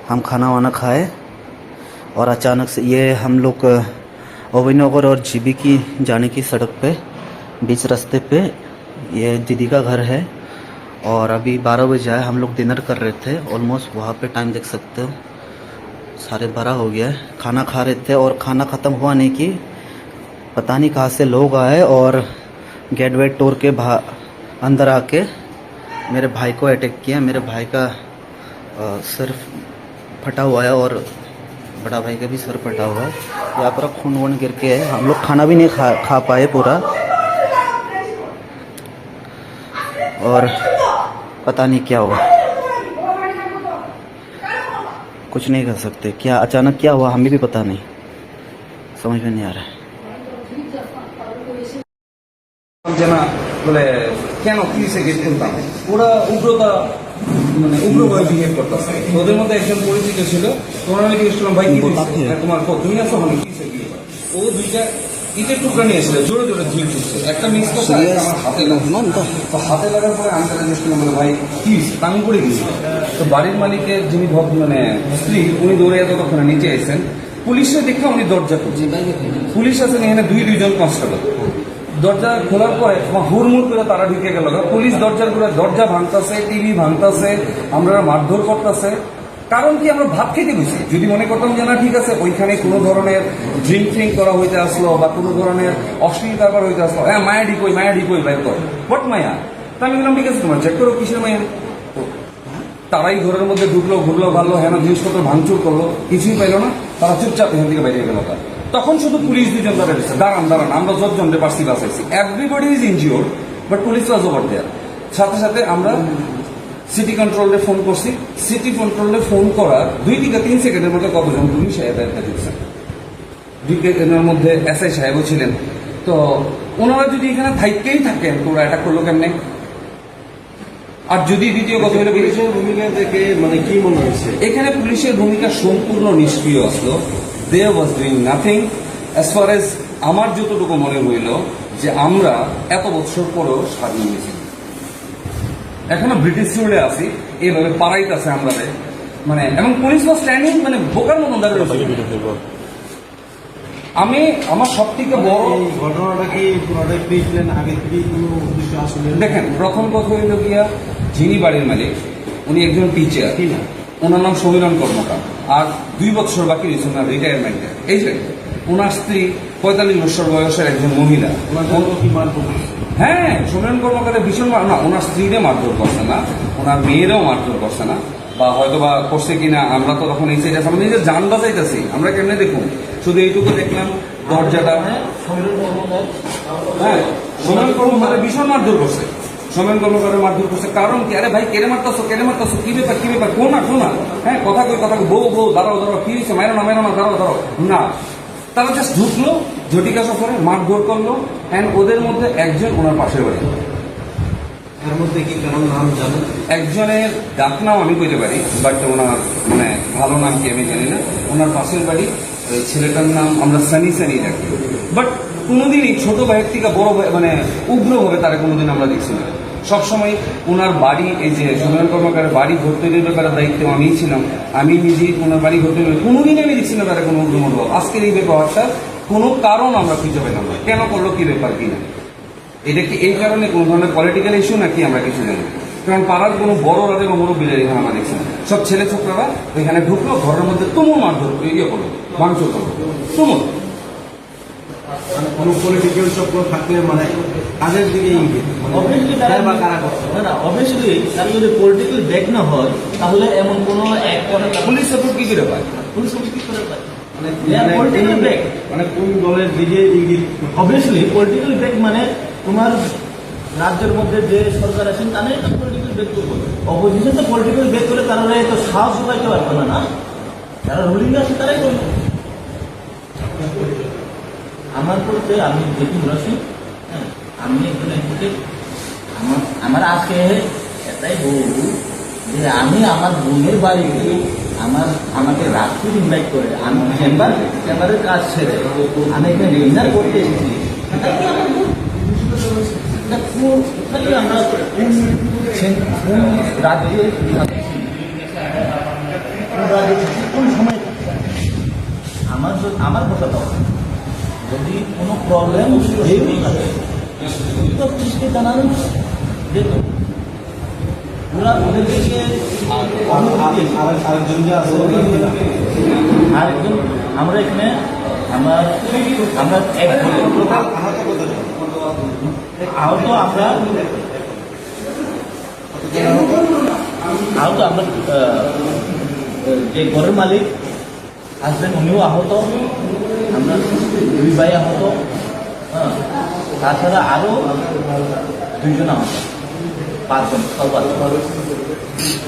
हम खाना वाना खाए और अचानक से ये हम लोग अभिनगर और जीबी की जाने की सड़क पे बीच रास्ते पे ये दीदी का घर है। और अभी 12 बजे आए, हम लोग डिनर कर रहे थे। ऑलमोस्ट वहाँ पे टाइम देख सकते हो 12:30 हो गया है। खाना खा रहे थे और खाना ख़त्म हुआ नहीं कि पता नहीं कहाँ से लोग आए और गेट वेट तोड़ के अंदर आके मेरे भाई को अटैक किया। मेरे भाई का सर फटा हुआ है और बड़ा भाई का भी सर फटा हुआ है। यहाँ पर खून वून गिर के है। हम लोग खाना भी नहीं खा पाए पूरा, और पता नहीं क्या हुआ, कुछ नहीं कर सकते। क्या अचानक क्या हुआ हमें भी पता नहीं, समझ में नहीं आ रहा है। জানা বলে কেন পুলিশে গেট খুলতাম, ওরা উগ্রতা মানে উগ্রভাবে বিহেভ করতেছে। ওদের মধ্যে একজন পরিচিত ছিল, তোমরা জিজ্ঞেস করলাম ভাই কি তোমার তুমি আছো মানে পুলিশে গিয়ে ও দুইটা ইটের টুকরা নিয়ে এসেছিল, জোরে জোরে ঝিল ছুটছে, একটা মিস করছে আমার হাতে লাগলো। তো হাতে লাগার পরে আমি তারা জিজ্ঞেস করলাম মানে ভাই কি আমি পড়ে গেছি। তো বাড়ির মালিকের যিনি মানে স্ত্রী উনি দৌড়ে ততক্ষণে নিচে এসেছেন। পুলিশে দেখে উনি দরজা খুলছে, পুলিশ আছেন এখানে দুইজন কনস্টেবল। দরজা খোলার পরে হুড়মুড় করে তারা ঢুকে গেল। পুলিশ দরজা ভাঙতেছে, টিভি ভাঙতেছে, আমরা মারধর করতেছে। কারণ কি আমরা ভাত খেতে বসি, যদি মনে করতাম যে না ঠিক আছে ওইখানে কোনো ধরনের ড্রিঙ্ক করা হইতে আসলো বা কোনো ধরনের অশ্লীল ব্যাপার হইতে আসলো, হ্যাঁ মায়া ঢিকোই বাইর কর বট মায়া। তা আমি বললাম ঠিক আছে তোমার চেক করো কিসের মায়া। তারাই ঘরের মধ্যে ঘুরলো ভালো, হ্যাঁ জিনিসপত্র ভাঙচুর করলো, কিছুই পাইলো না। তারা চুপচাপ এখান থেকে বাইরে গেল। তখন শুধু পুলিশ দুজন দাঁড়িয়েছে, দাঁড়ান আমরা যতজন পার্সি বাঁচাইছি, everybody is injured but police was over there. সাথে সাথে আমরা সিটি কন্ট্রোলে ফোন করছি। সিটি কন্ট্রোলে ফোন করার 2-3 সেকেন্ডের মধ্যে কতজন পুলিশ সাহেব দিচ্ছেন, 2 সেকেন্ডের মধ্যে এসআই সাহেবও ছিলেন। তো ওনারা যদি এখানে থাইকেই থাকেন তোরা এটা করলো কেমনে। আর যদি দ্বিতীয় কথা হলো পুলিশের ভূমিকা থেকে মানে কি মনে হয়েছে, এখানে পুলিশের ভূমিকা সম্পূর্ণ নিষ্ক্রিয় আসলো। They was doing nothing as far as আমার যতটুকু মনে হইল যে আমরা এত বছর পরেও স্বাধীন হয়েছি, এখনো ব্রিটিশ রুলে আছি, এইভাবে পাড়াইতেছে আমরা মানে। এবং পুলিশ ওয়াজ স্ট্যান্ডিং মানে বোকার মতন দাঁড়িয়ে। আমি আমার সব থেকে বড় ঘটনাটা কি আগে থেকে কোনো উদ্দেশ্য আসলে দেখেন, প্রথম কথা হইল গিয়া যিনি বাড়ির মালিক উনি একজন টিচার, ওনার নাম সমীরণ কর্মকার। আর 2 বছর বাকি রয়েছে ওনার রিটায়ারমেন্টে। এই যে ওনার স্ত্রী 45 বছর বয়সের একজন মহিলা। হ্যাঁ, সমীরণ কর্মকারের ভীষণ না, ওনার স্ত্রীরে মারধর করছে না, ওনার মেয়েরাও মারধর করছে না, বা হয়তো বা করছে কিনা আমরা তো তখন এই সাইডে আমরা নিজের জান বাঁচাইতেছি। আমরা কেমনে দেখুন, শুধু এইটুকু দেখলাম দরজাটা। হ্যাঁ, সমীরণ কর্মকারের ভীষণ মারধর করছে, সমীরণ কর্মকারের মারধর করছে। কারণ কি, আরে ভাই কেড়ে মারতেছো কি ব্যাপার কোনা। হ্যাঁ, কথা বউ দাঁড়াও কি হয়েছে, মাইরো না দাঁড়াও না। তারা জাস্ট ঢুকলো, ঝটিকা সফরে মারধর করলো। অ্যান্ড ওদের মধ্যে একজন ওনার পাশের বাড়ি। এর মধ্যে কি কারণ নাম জানেন? একজনের ডাক নাম আমি কইতে পারি, বাট ওনার মানে ভালো নাম কি আমি জানি না। ওনার পাশের বাড়ি, ছেলেটার নাম আমরা সানি রাখি। বাট কোনোদিনই ছোট ভাইয়ের থেকে বড় মানে উগ্রভাবে তারা কোনোদিন আমরা দেখছি না। সবসময় ওনার বাড়ি, এই যে সমীরণ কর্মকারের বাড়ি ঘর তৈরির ব্যাপারে দায়িত্ব আমিই ছিলাম, আমি নিজেই ওনার বাড়ি ঘর তৈরি, কোনোদিন আমি দেখছি না তারা কোনো উগ্রমনোভাব। আজকের এই ব্যাপারটা কোনো কারণ আমরা খুঁজে পেলাম না, কেন করলো কি ব্যাপার কিনা। এটা কি এই কারণে কোনো ধরনের পলিটিক্যাল ইস্যু নাকি আমরা কিছু জানি। কারণ পাড়ার কোনো বড় রাজে বা মুরব্বীদের এখানে আমরা দেখছি না। সব ছেলে ছোকরারা ওইখানে ঢুকলো, ঘরের মধ্যে তুমুল মারধর করলো, ভাঙচুর করলো, তুমুল। কোনো পলিটিক্যাল চক্র থাকলে মানে কাজের দিকে অবভিয়াসলি তার যদি পলিটিক্যাল ব্যাক না হয় তাহলে এমন কোনো পুলিশ সাপোর্ট কি করে পায়, পুলিশ সাপোর্ট কি করে পায় মানে কোন দলের দিকে ইঙ্গিত। অবভিয়াসলি পলিটিক্যাল ব্যাক মানে তোমার রাজ্যের মধ্যে যে সরকার আছেন তারাই একটা পলিটিক্যাল ব্যাক করবো। অপোজিশন তো পলিটিক্যাল ব্যাক করে তারা তো সাহস পাইতে পারবে না, যারা রুলিং আছে তারাই করবে। আমার বলতে আমি দেখি বলেছি, হ্যাঁ আমি এখানে আমার আজকে এটাই বলবো যে আমি আমার বোনের বাড়িতে আমাকে রাত্রি ইনভাইট করে আমি চেম্বারের কাজ ছেড়ে আমি এখানে ডিনার করতে এসেছি। আমরা রাজ্যে আমরা দেখেছি কোন সময় থাকবে আমার কথা দাও যদি কোনো প্রবলেম যেই থাকে তো পুলিশকে জানাবেন যেহেতু ওরা ওদেরকে আরেকজন যে আছে আরেকজন আমরা এখানে আমরা এক আহত আমরা যে ঘরের মালিক আসবেন উনিও আহত আমরা দুই ভাই আহত হ্যাঁ তাছাড়া আরো 2 জন আহত 5 জন 5